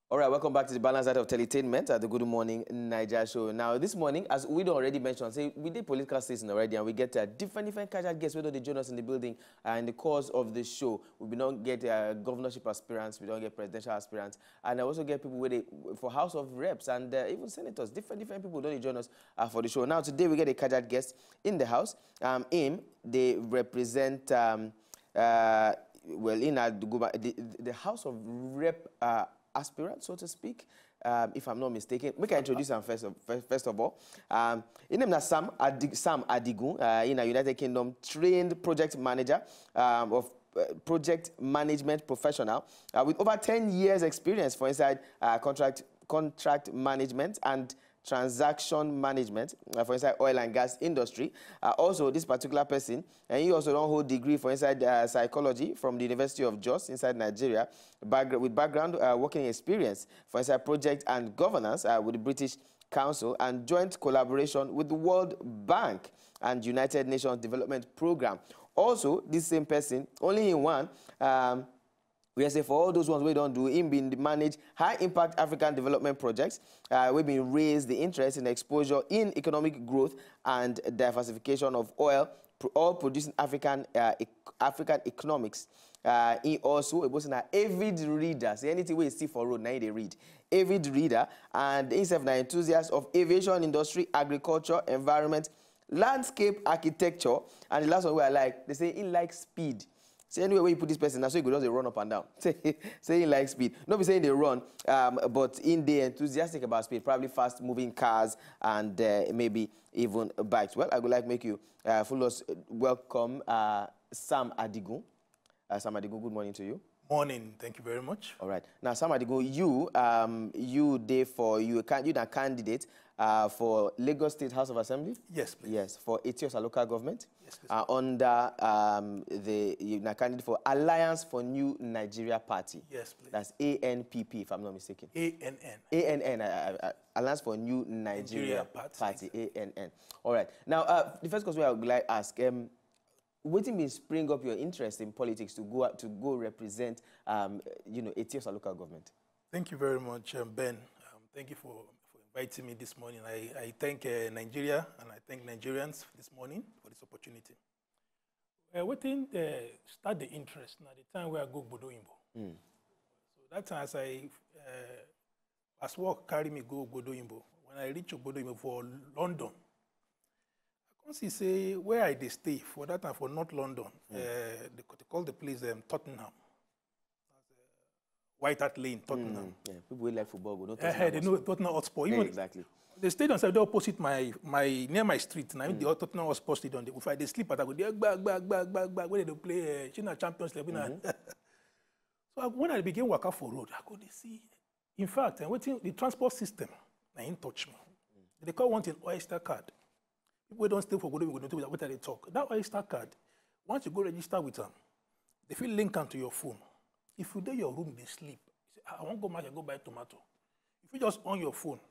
All right, welcome back to the Balance Side of Teletainment at the Good Morning Niger show. Now, this morning, as we already mentioned, say we did political season already, and we get different casual guests, whether they join us in the building in the course of the show. We don't get governorship aspirants, we don't get presidential aspirants, and I also get people with for House of Reps and even senators. Different people don't join us for the show. Now, today we get a casual guest in the house. They represent well in the House of Rep. Aspirant, so to speak, if I'm not mistaken. We can introduce him first of all. His name is Sam Adigun, in a United Kingdom trained project manager of project management professional with over 10 years experience for inside contract management and transaction management for inside oil and gas industry. Also, this particular person, and he also don't hold degree for inside psychology from the University of Jos inside Nigeria, with background working experience for inside project and governance with the British Council and joint collaboration with the World Bank and United Nations Development Program. Also, this same person, only in one, we say for all those ones we don't do, him being manage high-impact African development projects. We've been raised the interest in exposure in economic growth and diversification of oil-producing African economics. He also was an avid reader. See anything we see for road, now they read. Avid reader, and he's an enthusiast of aviation industry, agriculture, environment, landscape architecture, and the last one where I like, they say he likes speed. Say anyway, where you put this person, that's why you could just run up and down. Say he likes speed. Not be saying they run, but in they enthusiastic about speed, probably fast-moving cars and maybe even bikes. Well, I would like to make you welcome Sam Adigun. Sam Adigun, good morning to you. Morning, thank you very much. All right. Now, Sam Adigun, you a candidate for Lagos State House of Assembly? Yes, please. Yes, for Etiosa local government. Yes, please. Under you're a candidate for Alliance for New Nigeria Party. Yes, please. That's ANPP, if I'm not mistaken. ANN. ANN, Alliance for New Nigeria Party. ANN. All right. Now, the first question I would like to ask, what been spring up your interest in politics to go represent, Etiosa local government? Thank you very much, Ben. Thank you for inviting me this morning. I thank Nigeria and I thank Nigerians this morning for this opportunity. Waiting start the interest now the time where I go Bodo Imbo. So that time as work carry me go Bodo Imbo. When I reach Bodo Imbo for London, I say where I they stay for that time for North London. They call the place Tottenham. White Hart Lane, Tottenham. Yeah, people will like football, but not Tottenham. They know Tottenham Hotspur. Yeah, exactly. The stadium side opposite near my street. Now the Tottenham Hotspur stadium. If I they sleep, I go there back. When they play China Champions League. So when I began work out for road, I go they see. In fact, the transport system, I ain't touch me. They call one thing Oyster card. People don't stay for good, we don't know what they talk. That Oyster card, once you go register with them, they feel link onto your phone. If you do your room, they sleep. You say, I won't go market, go buy tomato. If you just on your phone,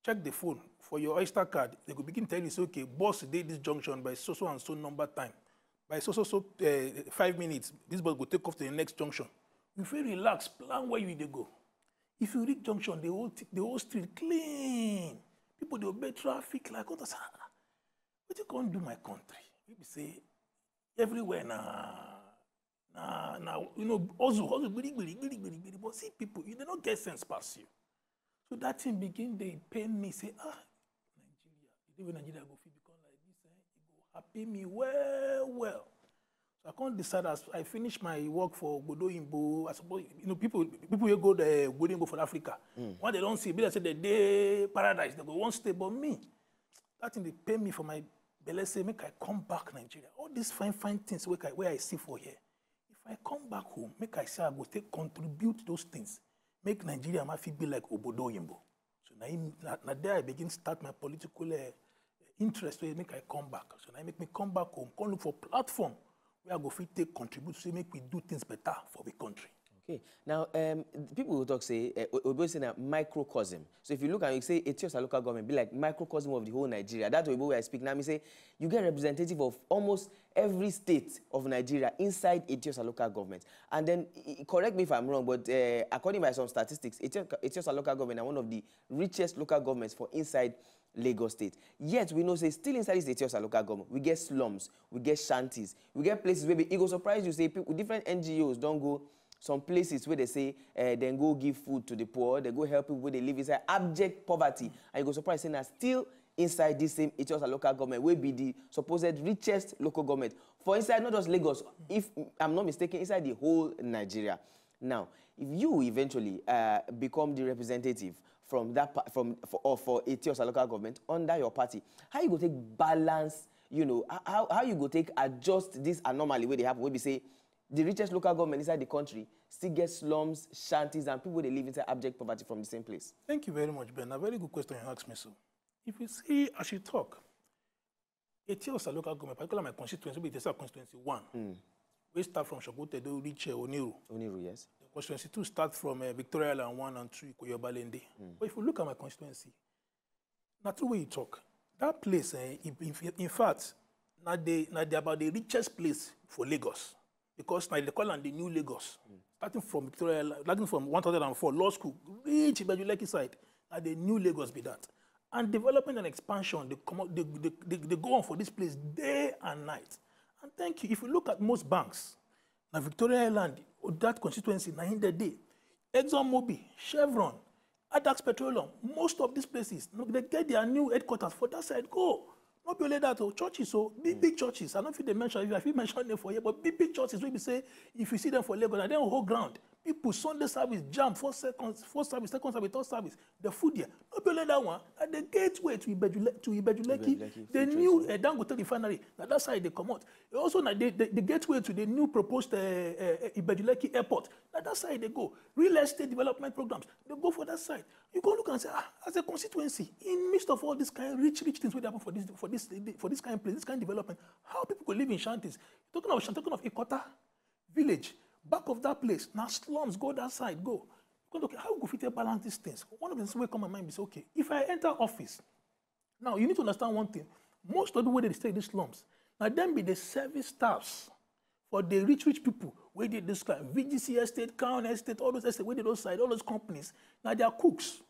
check the phone for your Oyster card, they will begin telling you, say, okay, boss did this junction by so and so number time. By so 5 minutes, this bus will take off to the next junction. You feel relaxed, plan where you go. If you reach junction, the whole street clean. People they obey traffic like what you can't do my country. People say everywhere also but see people, they don't get sense past you. So that thing begin, they pain me, say, Nigeria. The way Nigeria go feel become like this, it go happy me well. So I can't decide as I finish my work for Bodo Imbo. I suppose people will go the Bodo Imbo for Africa. When they don't see, they say the day paradise, they go one stay, but me. That thing they pay me for my belly, say make I come back Nigeria. All these fine things where I see for here. If I come back home, make I say I go take contribute those things. Make Nigeria ma feel be like Obodo Imbo. So now there I begin start my political interest to make I come back. So now make me come back home, come look for platform where I go fit take contribute, so make we do things better for the country. Okay. Now, people will talk, say, we'll say that microcosm. So if you look and you say, Etiosa local government be like microcosm of the whole Nigeria. That's why I speak now. I say, you get representative of almost every state of Nigeria inside Etiosa local government. And then, correct me if I'm wrong, but according by some statistics, Etiosa local government are one of the richest local governments for inside Lagos State. Yet, we know, say, still inside this Etiosa local government, we get slums, we get shanties, we get places where it will surprise you, say, people, different NGOs don't go some places where they say, then go give food to the poor, they go help people where they live inside abject poverty. And you go surprised saying that still inside this same Etiosa local government will be the supposed richest local government. For inside, not just Lagos, if I'm not mistaken, inside the whole Nigeria. Now, if you eventually become the representative from that for Etiosa local government under your party, how you go take balance, you know, how you go take adjust this anomaly where they happen, where we say, the richest local government inside the country still gets slums, shanties, and people they live inside abject poverty from the same place? Thank you very much, Ben. A very good question you asked me. So, if you see, as you talk, Etiosa local government, particularly my constituency, Etiosa constituency 1, we start from Sokoto, they reach Oniru. Oniru, yes. The constituency 2 starts from Victoria Island 1 and 2, Ikoyobalende. But if you look at my constituency, not the way you talk, that place, in fact, not about the richest place for Lagos. Because now they call it the new Lagos. Starting from Victoria, starting from 1004, law school, reach Ibejuleki side, and the new Lagos be that. And development and expansion, they go on for this place day and night. And thank you. If you look at most banks, now Victoria Island, that constituency, now in the day, ExxonMobil, Chevron, Adax Petroleum, most of these places, they get their new headquarters for that side, go. Not only that, churches, so big churches. I don't know if they mention, if I mention them for here, but big churches, we say, if you see them for Lagos, and then whole ground, people, Sunday service, jam, first service, second service, third service, the food here. Not only that one, at the gateway to Ibejuleki, the new Dangote refinery, that side they come out. Also, the gateway to the new proposed Ibejuleki airport, that side they go. Real estate development programs, they go for that side. You go look and say, as a constituency, in midst of all these kind of rich things that happen for this kind of place, this kind of development, how people could live in shanties. Talking of Ikota village, back of that place, now slums, go that side, go. Okay, how go fit balance these things? One of the things will come to my mind is, okay, if I enter office, now you need to understand one thing. Most of the way they stay in these slums, now them be the service staffs for the rich people where they describe VGC estate, Crown estate, all those estates, where they those side, all those companies. Now they are cooks,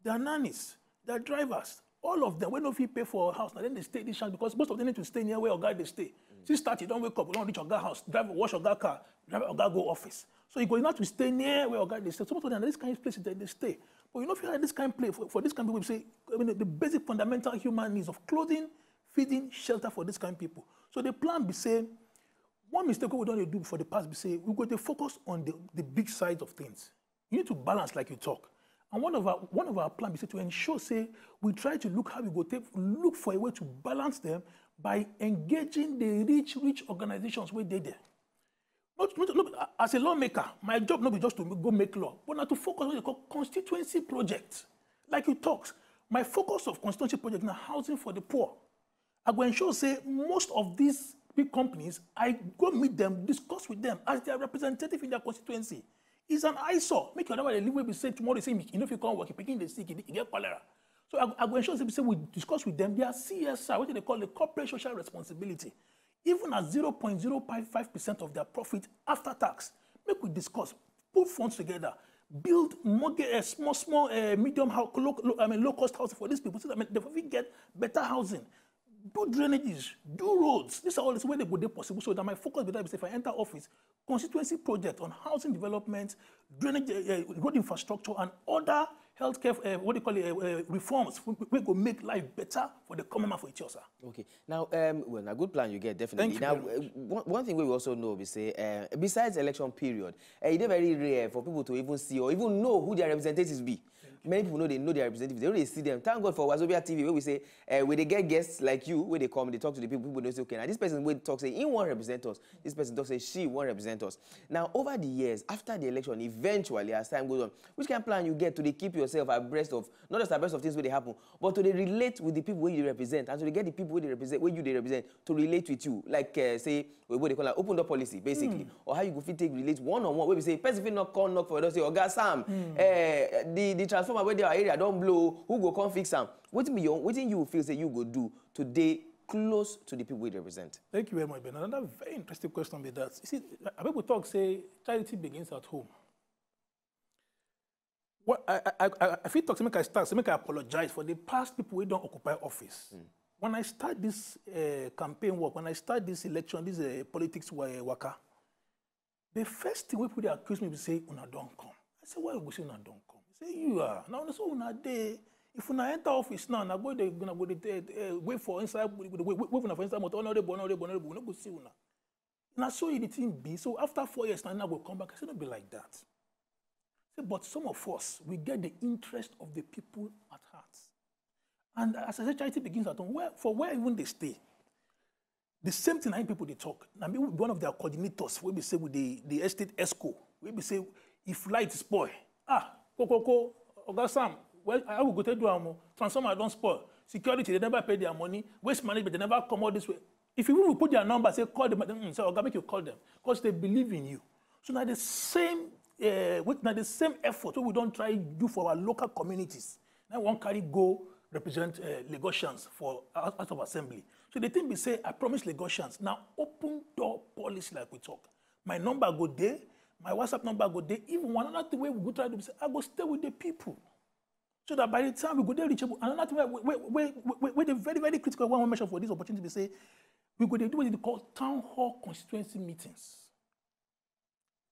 they are nannies, they are drivers. All of them, when no fee pay for a house, now then they stay in this shanty because most of them need to stay near where Oga they stay. Since start, you don't wake up, you don't reach Oga house, drive, wash Oga car, drive Oga go office. So you go not to stay near where Oga they stay. So most of them, this kind of places that they stay. But you know, if you have this kind of place, for this kind of people, say, I mean, the basic fundamental human needs of clothing, feeding, shelter for this kind of people. So the plan be saying, one mistake we don't do for the past be say, we're going to focus on the big sides of things. You need to balance like you talk. And one of our plans is to ensure, say, we try to look how we go look for a way to balance them by engaging the rich organizations where they're there. Look, as a lawmaker, my job not be just to go make law, but now to focus on what they call constituency projects. Like you talk, my focus of constituency project now housing for the poor. I go ensure, say, most of these big companies, I go meet them, discuss with them as their representative in their constituency. It's an eyesore. Make your never live where we say tomorrow, say, you know, if you can't work, you're picking the sick, you get cholera. So I go ensure, say, we discuss with them, their CSR, what they call the corporate social responsibility. Even at 0.055% of their profit after tax, make we discuss, put funds together, build small, medium, low-cost housing for these people so that they will get better housing. Do drainages, do roads. These are all the way they would be possible. So that my focus will be if I enter office, constituency project on housing development, drainage, road infrastructure, and other healthcare, reforms. We go make life better for the common man for Etiosa. Okay. Now, well, a good plan you get definitely. Thank you now, one thing we also know, we say, besides election period, it's very rare for people to even see or even know who their representatives be. Many people know their representatives. They don't really see them. Thank God for Wazobia TV, where we say, where they get guests like you, where they come, they talk to the people, people don't say, okay, now this person will talk, say, he won't represent us. This person talks, say, she won't represent us. Now, over the years, after the election, eventually, as time goes on, which kind of plan you get to keep yourself abreast of, not just abreast of things where they happen, but to relate with the people where you represent, and to get the people where they represent, to relate with you. Like, say, what they call an open door policy, basically. Or how you go fit take relate one-on-one, where we say, person fit not call knock for us, say, Oga Sam, the transformer where their area don't blow, who go come fix them? What you feel say you go do today close to the people we represent? Thank you very much, Ben. Another very interesting question with that. You see, people talk, say, charity begins at home. What I feel talk to make I start, so make I apologize for the past people who don't occupy office. When I start this campaign work, when I start this election, this politics waka, the first thing people they accuse me to say, "Una don't come." I say, "Why you say una don't come?" They say, "You are now. So una there. If una enter office now, na go gonna go wait for inside, wait for inside motor. No, they no go see una. Now so the thing be. So after 4 years, now go come back. I say, "Not be like that." Say, but some of us, we get the interest of the people at heart. And as I said, charity begins at home. Where even they stay. The same thing I people they talk. I mean, one of their coordinators, we be say with the estate ESCO, we be say if light spoil, Oga Sam, well, I will go to do transformer don't spoil. Security, they never pay their money. Waste management, they never come out this way. If you will put their number, say call them, say Oga make you call them because they believe in you. So now the same effort we don't try to do for our local communities. Now one carry go represent Lagosians for House of Assembly. So the thing we say, I promise Lagosians, now open door policy like we talk. My number go there, my WhatsApp number go there. Even one other thing we go try to do, I go stay with the people. So that by the time we go there reachable, another thing where the very, very critical one mention for this opportunity, we say, we go there do what they call town hall constituency meetings.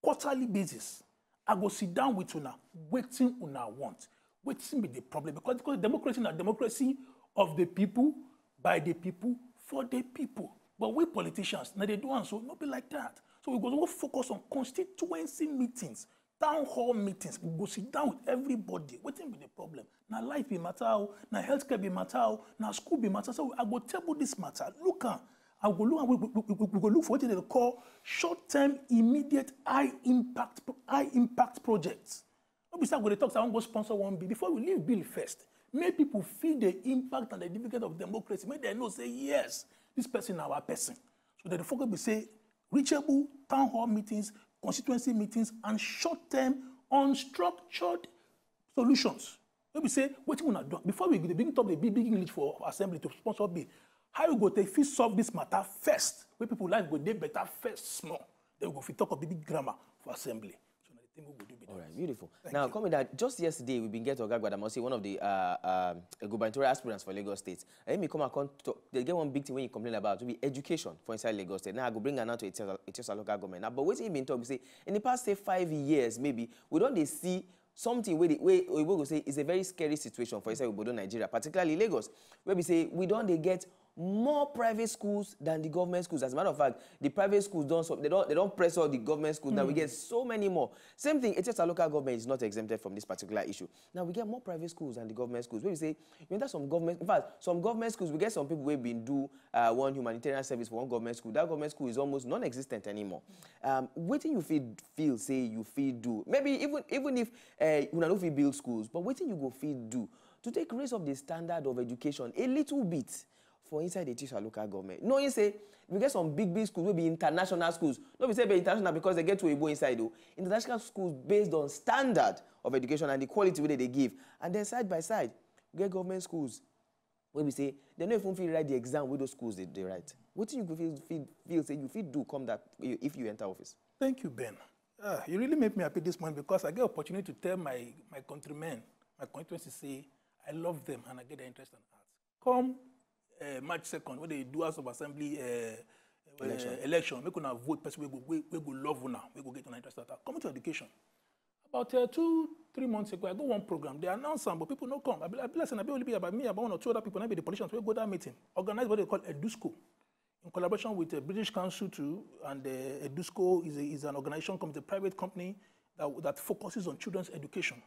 Quarterly basis. I go sit down with una, waiting una want. Waiting be the problem because democracy is a democracy of the people, by the people, for the people. But we politicians, now they do and so not be like that. So we go focus on constituency meetings, town hall meetings. We go sit down with everybody. Waiting be the problem. Now life be matter, now healthcare be matter, now school be matter. So I go table this matter. Look at. I go look, we go look for what they call short-term, immediate, high-impact projects. Not besides when they talk, I want to go sponsor one bill. Before we leave bill first, make people feel the impact and the dividend of democracy. Make them know, say, yes, this person is our person. So that the focus will say, reachable town hall meetings, constituency meetings, and short-term, unstructured solutions. Maybe say, what you want to do? Before we begin to talk the big English for assembly to sponsor bill, how you go take solve this matter first? Where people like go they better first small. Then we go talk of the big grammar for assembly. So I think we will do better. All right, beautiful. Now, coming that just yesterday we've been getting Oga Gbadamosi, one of the gubernatorial aspirants for Lagos State. And let me come and talk. They get one big thing when you complain about to be education for inside Lagos State. Now I go bring an out to Etiosa local government. Now, but what you been talking say in the past say 5 years maybe we don't see something where we go say is a very scary situation for inside Obodo, Nigeria, particularly Lagos, where we say we don't get more private schools than the government schools. As a matter of fact, the private schools they don't press all the government schools. Now we get so many more. Same thing, Etiosa local government is not exempted from this particular issue. Now we get more private schools than the government schools. Where we say, you enter some government, in fact, some government schools, we get some people who have been do one humanitarian service for one government school. That government school is almost non-existent anymore. What do you feel say you feel do? Maybe even if you don't feel build schools, but what do you go feel do to take raise up the standard of education a little bit for inside the Etiosa local government? No, you say we get some big schools will be international schools. No, we say be international because they get to Igbo inside though. International schools based on standard of education and the quality that they give. And then side by side, we get government schools where we say they don't even feel write the exam with those schools they write. What do you feel say you feel do come that if you enter office? Thank you, Ben. You really make me happy this morning because I get opportunity to tell my countrymen, my constituency say I love them and I get their interest in arts. Come March 2nd, when they do House of Assembly election, make una vote person we go love una, we go get an interest in that. Coming to education. About 2-3 months ago, I go one program. They announced some, but people don't come. I be only be about me, about 1 or 2 other people, maybe the politicians, we go to that meeting. Organized what they call EduSchool, in collaboration with the British Council too, and EduSchool is an organization, a private company that focuses on children's education.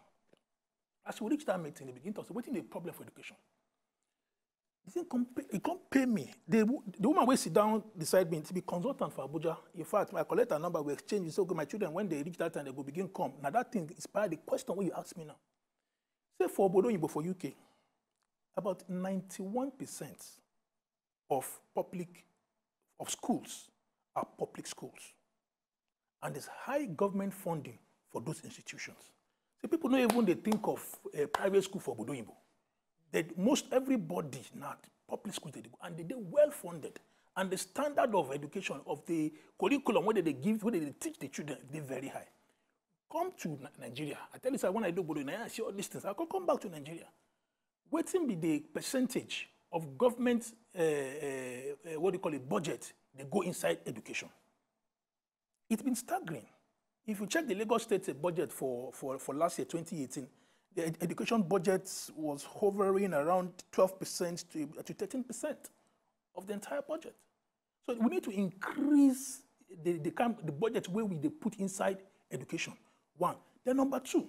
As we reach that meeting, they begin to say, what's the problem for education? He can't pay me. The woman will sit down beside me to be consultant for Abuja. In fact, I collect a number, we exchange. So, okay, my children, when they reach that time, they go begin come. Now, that thing inspired the question what you ask me now. Say for Obodo for UK, about 91% of schools are public schools. And there's high government funding for those institutions. So people don't even they think of a private school for Obodo most everybody now public schools they go, and they're well funded, and the standard of education of the curriculum what they give, what they teach the children, they're very high. Come to Nigeria. I tell you, sir, when I do go to Nigeria, I see all these things. I can come back to Nigeria. Waiting be the percentage of government what do you call it budget they go inside education. It's been staggering. If you check the Lagos State budget for last year, 2018. The education budget was hovering around 12% to 13% of the entire budget. So we need to increase the budget where we put inside education. One. Then number two,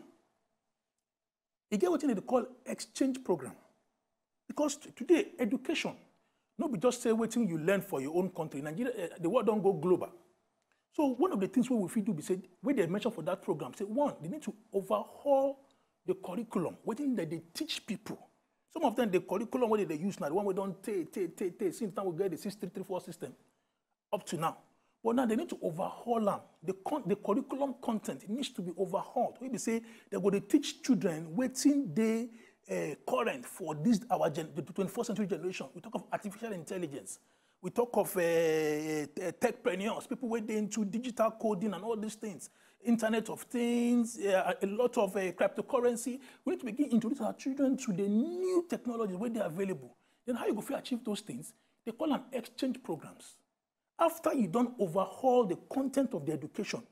you get what they call exchange program. Because today, education, not be just say waiting you learn for your own country. Nigeria, the world don't go global. So one of the things we will do be said, when they mention for that program, say one, they need to overhaul the curriculum, waiting that they teach people. Some of them, the curriculum, what they use now, the one we don't take, since now we get the 6334 system up to now. But now they need to overhaul them. The curriculum content, it needs to be overhauled. We say they're going to teach children waiting they current for this, the 21st century generation. We talk of artificial intelligence. We talk of techpreneurs, people who are into digital coding and all these things. Internet of Things, a lot of cryptocurrency. We need to begin introducing our children to the new technologies where they're available. Then how you go to achieve those things? They call them exchange programs. After you don't overhaul the content of the education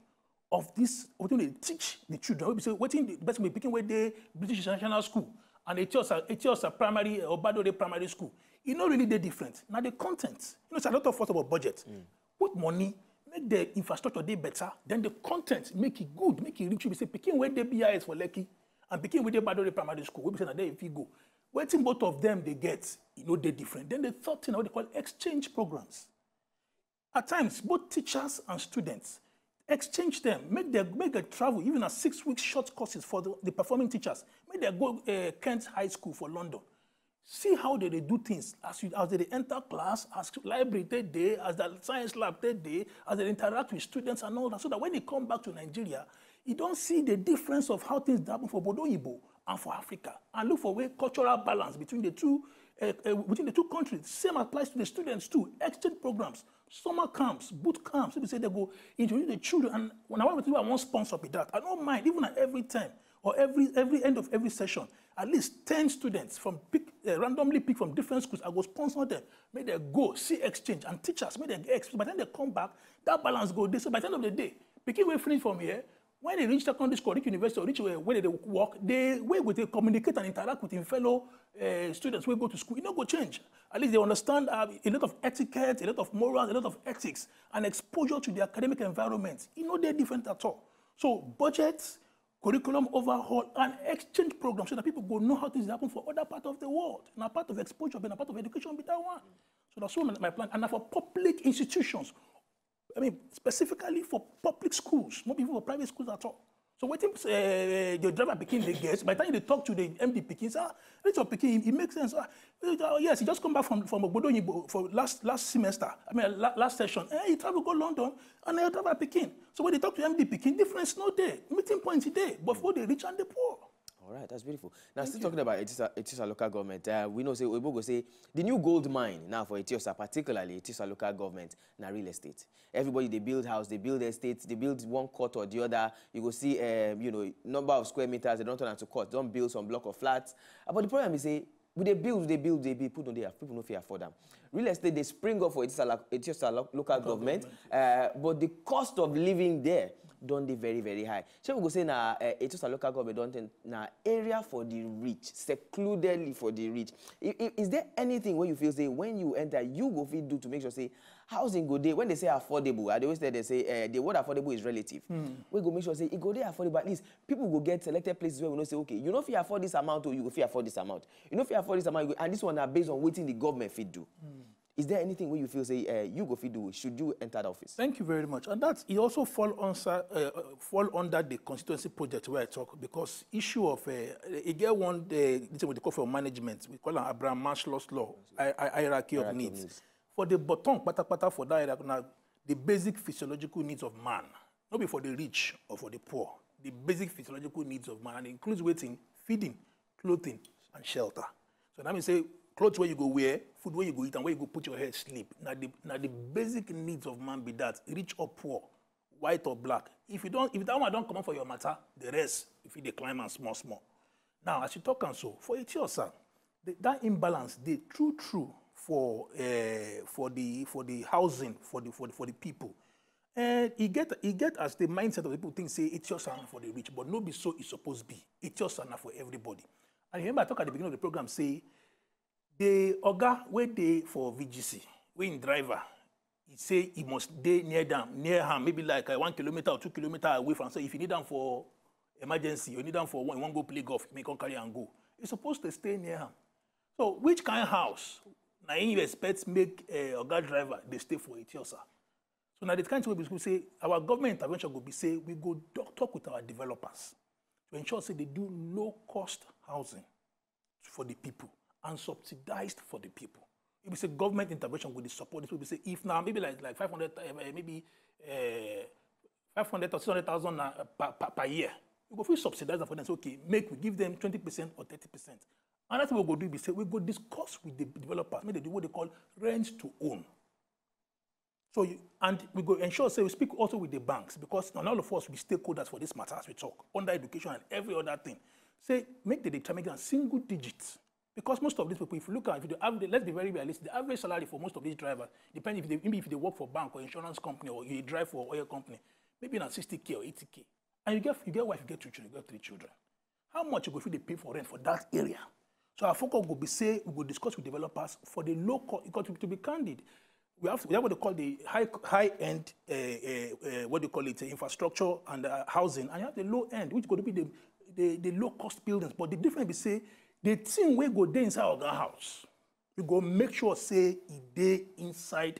of this, what they teach the children, we say, what in the best way picking where the British National School and Etiosa primary or Badore primary school, it's not really that different. Now the content, it's a lot of thought about budget. Put money, make the infrastructure they better, then the content make it good, make it rich. We say picking where the BIS for Lekki and picking where the Badore primary school. We say that if you go, waiting both of them they get, they're different. Then the third thing, what they call exchange programs. At times, both teachers and students exchange them, make a travel, even at 6 weeks short courses for the performing teachers. Make them go Kent High School for London. See how they do things as they enter class, as library they as the science lab they as they interact with students and all that, so that when they come back to Nigeria, you don't see the difference of how things happen for Obodo Oyibo and for Africa, and look for a cultural balance between the two countries. Same applies to the students too. Exchange programs, summer camps, boot camps. People say they go introduce the children, and when I want to do, I want sponsor with that. I don't mind, even at every time or every end of every session, at least 10 students from randomly picked from different schools, I go sponsor them. May they go see exchange, and teachers, may they get experience. By the time they come back, that balance go there. So by the end of the day, picking way finish from here, when they reach secondary school, reach university, or reach where they work, they communicate and interact with their fellow students who go to school. It not go change. At least they understand a lot of etiquette, a lot of morals, a lot of ethics, and exposure to the academic environment. They're different at all. So budgets, curriculum overhaul, and exchange programs so that people go know how things happen for other parts of the world. And a part of exposure, and a part of education be that one. So that's all my plan. And now for public institutions, I mean, specifically for public schools, not even for private schools at all. So when the driver picking the guests, by the time they talk to the MD picking, Richard picking, it makes sense. Yes, he just come back from Obodo for last semester. I mean, last session. He travel go London, and he driver picking. So when they talk to MD picking, difference no there. Meeting points there, but for the rich and the poor. All right, that's beautiful. Now, still talking about Etiosa local government, we know, say, Oyibo say, the new gold mine now for Etiosa, particularly Etiosa local government, na real estate. Everybody, they build house, they build estates, they build one court or the other. You go see, number of square meters, they don't turn into court, don't build some block of flats. But the problem is, say, they build, people don't afford them. Real estate, they spring up for Etiosa local government, but the cost of living there don't they very, very high. So we go say na it's just a local government don't think na area for the rich, secludedly for the rich. Is there anything where you feel say when you enter, you go fit do to make sure say housing go there? When they say affordable, I always say they say the word affordable is relative. We go make sure say it go there affordable. At least people go get selected places where we know say okay, you know if you afford this amount or you go fit afford this amount. You know if you afford this amount, and this one are based on what the government fit do. Is there anything where you feel say you go fit do? Should you enter the office? Thank you very much. And that it also fall under the constituency project where I talk, because issue of it get one this is what they call for management. We call it Abraham Maslow's law, hierarchy of needs. For the bottom, pata for that hierarchy, now, the basic physiological needs of man, not be for the rich or for the poor. The basic physiological needs of man, and includes waiting, feeding, clothing, and shelter. So that means say clothes where you go wear, food where you go eat, and where you go put your head sleep. Now the basic needs of man be that, rich or poor, white or black. If that one don't come up for your matter, the rest, if you decline and small. Now, as you talk and so, for Etiosa, that imbalance, the true for the housing for the people. And he get as the mindset of the people think say Etiosa for the rich, but no be so it's supposed to be. Etiosa for everybody. And remember I talk at the beginning of the program say the Oga where they for VGC, when driver, he say he must be near him, maybe like 1 kilometer or 2 kilometers away from. So if you need them for emergency, you need them for one, you want to go play golf, you can carry and go. You're supposed to stay near him. So which kind of house now you expect make Oga driver they stay for Etiosa? So now the kind of way we say our government intervention will be say we go talk with our developers to ensure say they do low cost housing for the people and subsidized for the people. If we say government intervention with the support, this will be say if now maybe like 500 maybe 500 or 600,000 per year, we go subsidize them for them. So okay, we give them 20% or 30%. Another thing we go do is say we go discuss with the developers, maybe they do what they call rent to own. So we go ensure say we speak also with the banks, because not all of us we stakeholders for this matter as we talk under education and every other thing. Say make the determination single digits. Because most of these people, if you look at the average, let's be very realistic, the average salary for most of these drivers, depending if they work for bank or insurance company or you drive for oil company, maybe not 60K or 80K. And you get wife, you get 2 children, you get 3 children. How much you go feel they pay for rent for that area? So our focus will be say, we will discuss with developers for the low cost, because to be candid, we have what they call the high-end, what do you call it, infrastructure and housing, and you have the low end, which is going to be the low-cost buildings. But the difference is say, the thing we go there inside our house, we go make sure say they inside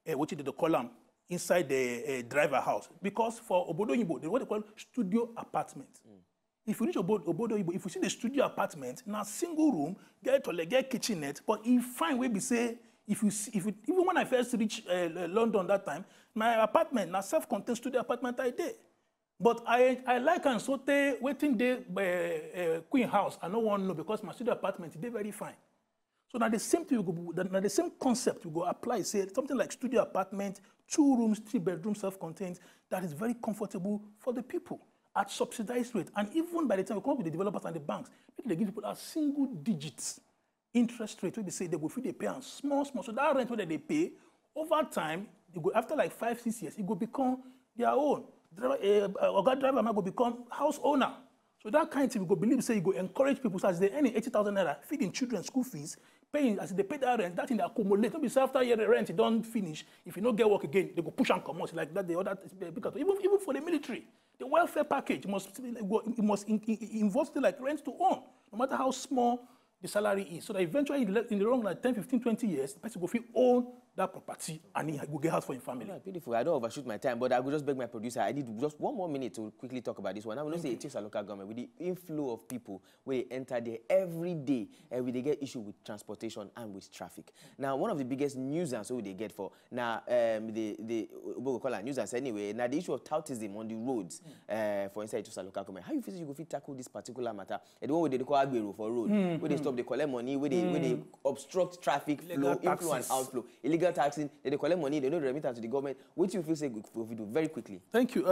what they call them inside the driver house, because for Obodo Yibo, what they call studio apartment. If you reach Obodo Yibo, if you see the studio apartment, now single room, get toilet, get kitchenette, but you find where we say even when I first reached London that time, my apartment, now self-contained studio apartment I did. But I like and so they waiting there Queen House. I don't want to know because my studio apartment they very fine. So now the same thing now the same concept we go apply. Say something like studio apartment, 2 rooms, 3 bedrooms, self-contained, that is very comfortable for the people at subsidized rate. And even by the time we come up with the developers and the banks, they give people a single digits interest rate. Where they say they go they pay on small. So that rent where they pay over time, you go after like 5-6 years, it will become their own. Oga driver might go become house owner. So that kind of thing we go believe say you go encourage people so as they earn 80,000 naira, feeding children school fees, paying as they pay that rent, that thing they accumulate. Don't be say after year the rent, it don't finish. If you don't get work again, they go push and come out like that. The other because even for the military, the welfare package must involve still like rent to own, no matter how small the salary is. So that eventually in the long run, 10, 15, 20 years, the person will feel own that property and he will get house for his family. Yeah, beautiful. I don't overshoot my time, but I will just beg my producer. I need just 1 more minute to quickly talk about this one. I will not say it is a local government with the inflow of people where they enter there every day and where they get issue with transportation and with traffic. Now, one of the biggest nuisance they get for now the we'll call it nuisance anyway. Now the issue of toutism on the roads for inside just a local government. How you feel you go fit tackle this particular matter? The one where they call Agbero for road, where they stop, they collect money, where they obstruct traffic flow, inflow and outflow, illegal taxing, they collect money, they don't remit to the government. What do you feel say we do very quickly? Thank you.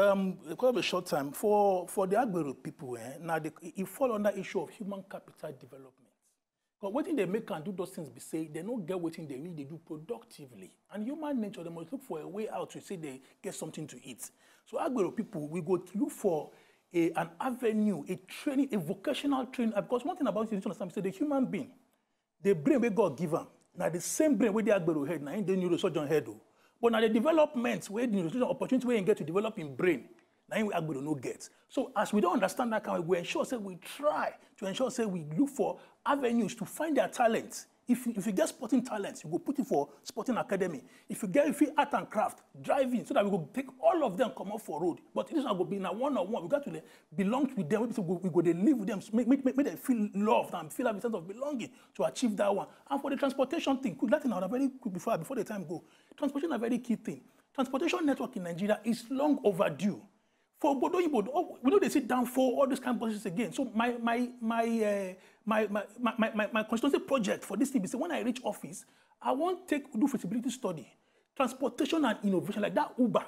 Quite a short time for the Agbero people. Now it fall under issue of human capital development. But what they make and do those things be say they don't get what they need, they do productively. And human nature, they must look for a way out to say they get something to eat. So Agbero people, we go to look for an avenue, a training, a vocational training. Because one thing about it, you understand, say the human being, the brain we God give them, now the same brain where the Agbero head, now in the neurosurgeon head. But now the developments where the neurosurgeon opportunity where you get to develop in brain, now we Agbero no get. So as we don't understand that kind of, we ensure say we try to ensure say we look for avenues to find their talents. If you get sporting talents, you go put it for sporting academy. If you art and craft, driving, so that we go take all of them come up for road. But this is not going to be in a one-on-one. We got to belong with them. We go to live with them, make them feel loved and feel have a sense of belonging to achieve that one. And for the transportation thing, quick, Latin, very quick before the time go. Transportation is a very key thing. Transportation network in Nigeria is long overdue. For Bodo, we know they sit down for all these kind of buses again. So my constituency project for this thing is when I reach office, I want to do feasibility study, transportation and innovation like that Uber,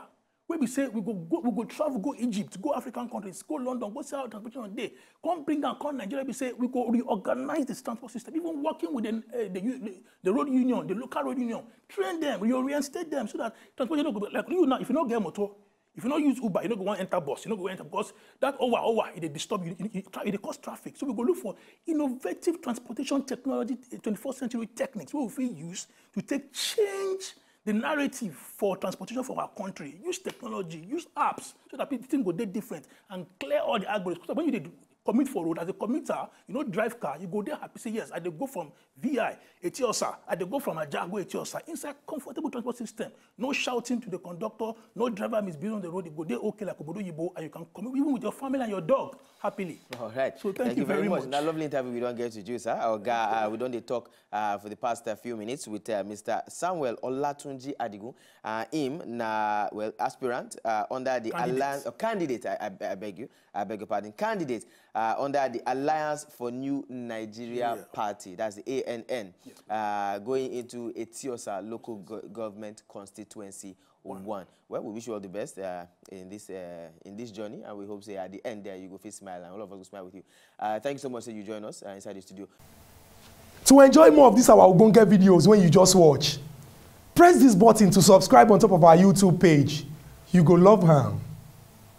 where we say we go travel, go Egypt, go African countries, go London, go see how transportation on day, come bring and come Nigeria. We say we go reorganize this transport system, even working with the road union, the local road union, train them, reinstate them so that transportation go like you now. If you don't get a motor. If you don't use Uber, you don't go and enter bus. You don't go enter because that it disturb you. It cause traffic. So we go look for innovative transportation technology, 21st century techniques. What we use to change the narrative for transportation for our country. Use technology, use apps so that things go different and clear all the algorithms. So when you commit for road as a commuter, you know, drive car, you go there happy, say yes, I dey go from VI, Etiosa, I dey go from Ajago, Etiosa, inside comfortable transport system. No shouting to the conductor, no driver misbehaving on the road, you go there okay like Obodo Yibo, and you can commute even with your family and your dog happily. All right. So thank you very much. That lovely interview we don't get to do, sir. Our guy, we don't talk for the past few minutes with Mr. Samuel Olatunji Adigun. Him, aspirant under the Alliance, candidate, I beg your pardon, candidate under the Alliance for New Nigeria Party, that's the ANN, going into Etiosa local government constituency 1. Well, we wish you all the best in this journey, and we hope say at the end there you go feel smile, and all of us will smile with you. Thank you so much that you join us inside the studio. To enjoy more of these our Ogbonge videos when you just watch, press this button to subscribe on top of our YouTube page. You go love am.